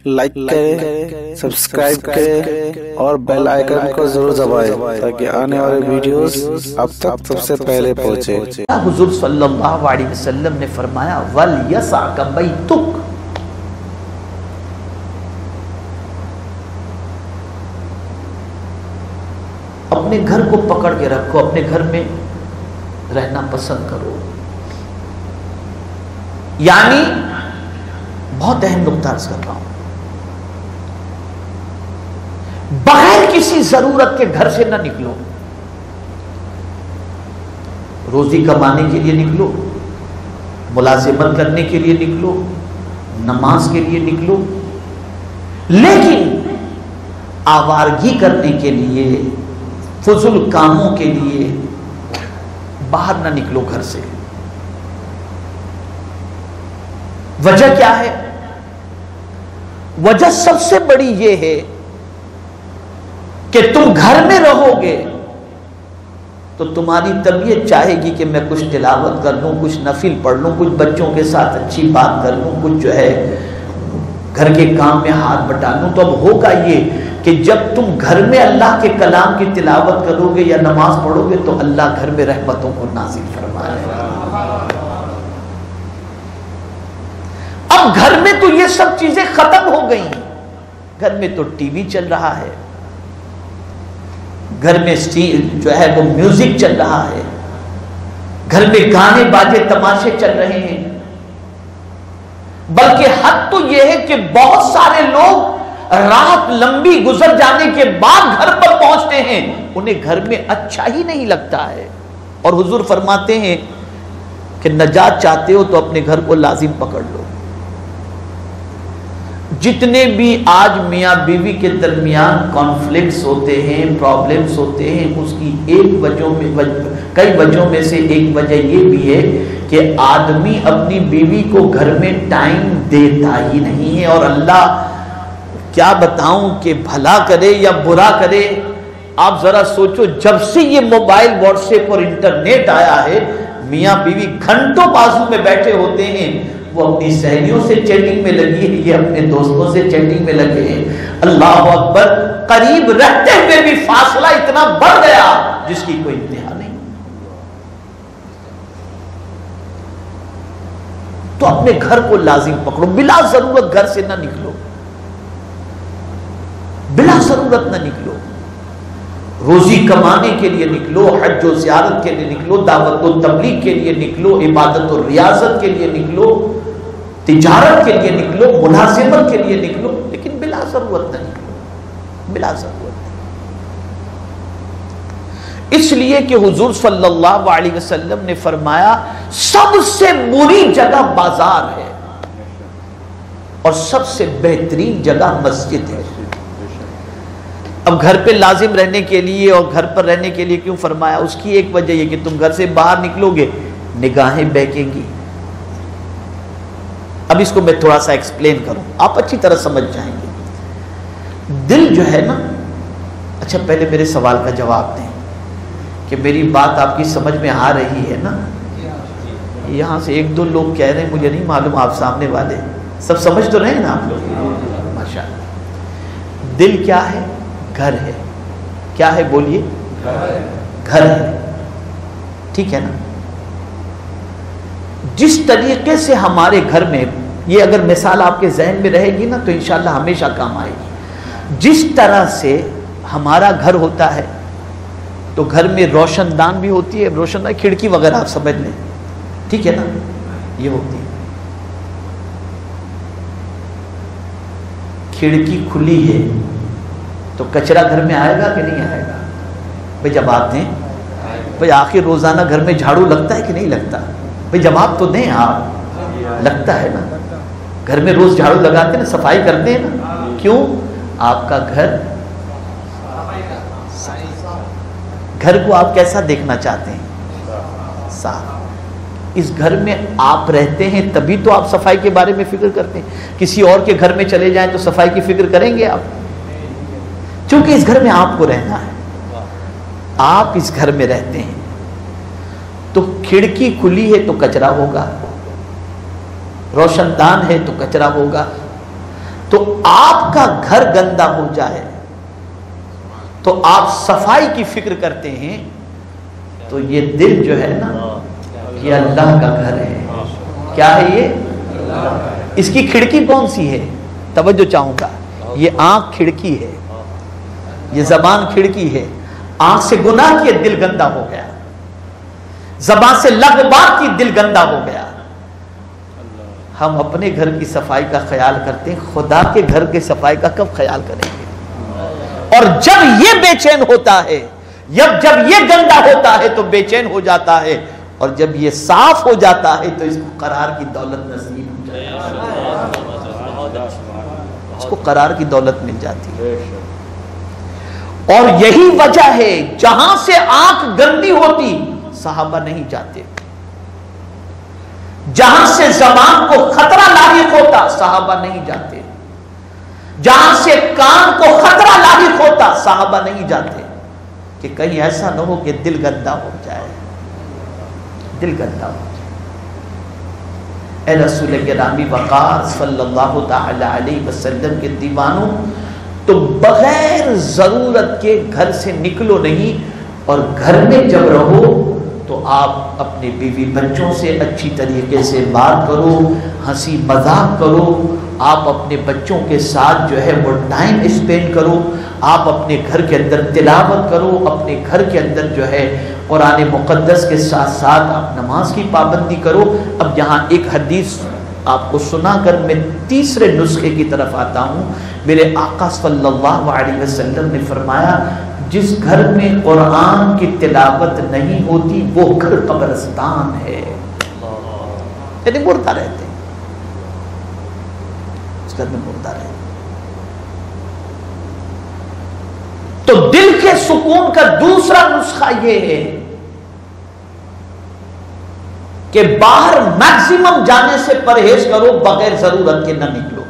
Like کریں، subscribe کریں اور بیل آئیکن کو ضرور دبائیں تاکہ آنے والے ویڈیوز اب تک سب سے پہلے پہنچے۔ حضور صلی اللہ علیہ وسلم نے فرمایا وَلْيَسَعْكَ بَيْتُكَ، اپنے گھر کو پکڑ کے رکھو، اپنے گھر میں رہنا پسند کرو۔ یعنی بہت اہم نقطہ عرض کر رہا ہوں، بغیر کسی ضرورت کے گھر سے نہ نکلو۔ روزی کمانے کے لیے نکلو، ملازمت کرنے کے لیے نکلو، نماز کے لیے نکلو، لیکن آوارگی کرنے کے لیے، فضول کاموں کے لیے باہر نہ نکلو گھر سے۔ وجہ کیا ہے؟ وجہ سب سے بڑی یہ ہے کہ تم گھر میں رہو گے تو تمہاری طبیعت چاہے گی کہ میں کچھ تلاوت کر لوں، کچھ نفل پڑھ لوں، کچھ بچوں کے ساتھ اچھی بات کر لوں، کچھ جو ہے گھر کے کام میں ہاتھ بٹا لوں۔ تو اب ہوگا یہ کہ جب تم گھر میں اللہ کے کلام کی تلاوت کرو گے یا نماز پڑھو گے تو اللہ گھر میں رحمتوں کو نازل فرمائے گا۔ اب گھر میں تو یہ سب چیزیں ختم ہو گئی، گھر میں تو ٹی وی چل رہا ہے، گھر میں جو ہے وہ میوزک چل رہا ہے، گھر میں گانے باجے تماشے چل رہے ہیں، بلکہ حد تو یہ ہے کہ بہت سارے لوگ رات لمبی گزر جانے کے بعد گھر پر پہنچتے ہیں، انہیں گھر میں اچھا ہی نہیں لگتا ہے۔ اور حضور فرماتے ہیں کہ نجات چاہتے ہو تو اپنے گھر کو لازم پکڑ لو۔ جتنے بھی آج میاں بیوی کے درمیان کانفلکٹس ہوتے ہیں، پرابلمز ہوتے ہیں، اس کی کئی وجہوں میں سے ایک وجہ یہ بھی ہے کہ آدمی اپنی بیوی کو گھر میں ٹائم دیتا ہی نہیں ہے۔ اور اللہ کیا بتاؤں کہ بھلا کرے یا برا کرے، آپ ذرا سوچو، جب سے یہ موبائل، واٹس ایپ اور انٹرنیٹ آیا ہے، میاں بیوی گھنٹوں بازو میں بیٹھے ہوتے ہیں، وہ اپنی سہیلیوں سے چیٹنگ میں لگی ہے، یہ اپنے دوستوں سے چیٹنگ میں لگے ہیں۔ اللہ اکبر، قریب رہتے ہوئے بھی فاصلہ اتنا بڑھ گیا جس کی کوئی انتہا نہیں۔ تو اپنے گھر کو لازم پکڑو، بلا ضرورت گھر سے نہ نکلو، بلا ضرورت نہ نکلو۔ روزی کمانے کے لیے نکلو، حج و زیارت کے لیے نکلو، دعوت و تبلیغ کے لیے نکلو، عبادت و ریاضت کے لیے نکلو، تجارت کے لیے نکلو، ملازمت کے لیے نکلو، لیکن بلا ضرورت نہ نکلو، بلا ضرورت۔ اس لیے کہ حضور صلی اللہ علیہ وسلم نے فرمایا سب سے بری جگہ بازار ہے اور سب سے بہترین جگہ مسجد ہے۔ اب گھر پہ لازم رہنے کے لیے اور گھر پر رہنے کے لیے کیوں فرمایا؟ اس کی ایک وجہ یہ کہ تم گھر سے باہر نکلو گے، نگاہیں بہکیں گی۔ اب اس کو میں تھوڑا سا ایکسپلین کروں، آپ اچھی طرح سمجھ جائیں گے۔ دل جو ہے نا، اچھا پہلے میرے سوال کا جواب دیں کہ میری بات آپ کی سمجھ میں آ رہی ہے نا؟ یہاں سے ایک دو لوگ کہہ رہے ہیں، مجھے نہیں معلوم آپ سامنے والے سب سمجھ تو رہے ہیں نا آپ لوگ؟ ماشاءاللہ۔ دل کیا ہے؟ گھر ہے۔ کیا ہے بولیے؟ گھر ہے، ٹھیک ہے نا؟ جس طریقے سے ہمارے گھر میں، یہ اگر مثال آپ کے ذہن میں رہے گی نا تو انشاءاللہ ہمیشہ کام آئے گی۔ جس طرح سے ہمارا گھر ہوتا ہے تو گھر میں روشن دان بھی ہوتی ہے، روشن دان کھڑکی وغیرہ آپ سمجھ لیں، ٹھیک ہے نا؟ یہ ہوتی ہے، کھڑکی کھلی ہے تو کچرا گھر میں آئے گا کہ نہیں آئے گا؟ بھئی جب آتے ہیں، بھئی آخر روزانہ گھر میں جھاڑو لگتا ہے کہ نہیں لگتا؟ بھئی جواب تو دیں آپ، لگتا ہے نا؟ گھر میں روز جھاڑو لگاتے ہیں نا، صفائی کرتے ہیں نا؟ کیوں؟ آپ کا گھر گھر کو آپ کیسا دیکھنا چاہتے ہیں؟ صاف۔ اس گھر میں آپ رہتے ہیں تبھی تو آپ صفائی کے بارے میں فکر کرتے ہیں۔ کسی اور کے گھر میں چلے جائیں تو صفائی کی فکر کریں گے آپ؟ چونکہ اس گھر میں آپ کو رہنا ہے، آپ اس گھر میں رہتے ہیں، تو کھڑکی کھلی ہے تو کچرا ہوگا، روشن دان ہے تو کچرا ہوگا۔ تو تو آپ کا گھر گندا ہو جائے تو آپ صفائی کی فکر کرتے ہیں، تو یہ دل جو ہے نا یہ اللہ کا گھر ہے. کیا ہے یہ؟ اس کی کھڑکی کون سی ہے؟ توجہ چاہوں گا. یہ آنکھ کھڑکی ہے، یہ زبان کھڑکی ہے. آنکھ سے گناہ کی دل گندا ہو گیا، زبان سے لغو بات کی دل گندا ہو گیا. ہم اپنے گھر کی صفائی کا خیال کرتے ہیں، خدا کے گھر کی صفائی کا کب خیال کریں گے؟ اور جب یہ بے چین ہوتا ہے، جب یہ گندا ہوتا ہے تو بے چین ہو جاتا ہے، اور جب یہ صاف ہو جاتا ہے تو اس کو قرار کی دولت نصیب ہو جاتی ہے، اس کو قرار کی دولت مل جاتی ہے. اور یہی وجہ ہے جہاں سے آنکھ گندی ہوتی صحابہ نہیں جاتے، جہاں سے زبان کو خطرہ لاحق ہوتا صحابہ نہیں جاتے، جہاں سے کان کو خطرہ لاحق ہوتا صحابہ نہیں جاتے، کہ کہیں ایسا نہ ہو کہ دل گندا ہو جائے، دل گندا ہو جائے. اے رسول گرامی وقار صلی اللہ تعالی علیہ وسلم کے دیوانوں، تو بغیر ضرورت کے گھر سے نکلو نہیں، اور گھر میں جب رہو تو آپ اپنے بیوی بچوں سے اچھی طریقے سے بات کرو، ہنسی مذاق کرو، آپ اپنے بچوں کے ساتھ جو ہے وہ ٹائم اسپینڈ کرو، آپ اپنے گھر کے اندر تلاوت کرو، اپنے گھر کے اندر جو ہے قرآن مقدس کے ساتھ ساتھ آپ نماز کی پابندی کرو. اب یہاں ایک حدیث آپ کو سنا کر میں تیسرے نسخے کی طرف آتا ہوں. میرے آقا صلی اللہ علیہ وسلم نے فرمایا جس گھر میں قرآن کی تلاوت نہیں ہوتی وہ گھر قبرستان ہے، یعنی مردہ رہتے ہیں، اس گھر میں مردہ رہتے ہیں. تو دل کے سکون کا دوسرا نسخہ یہ ہے کہ باہر میکسیمم جانے سے پرہیز کرو، بغیر ضرورت کے نہ نکلو.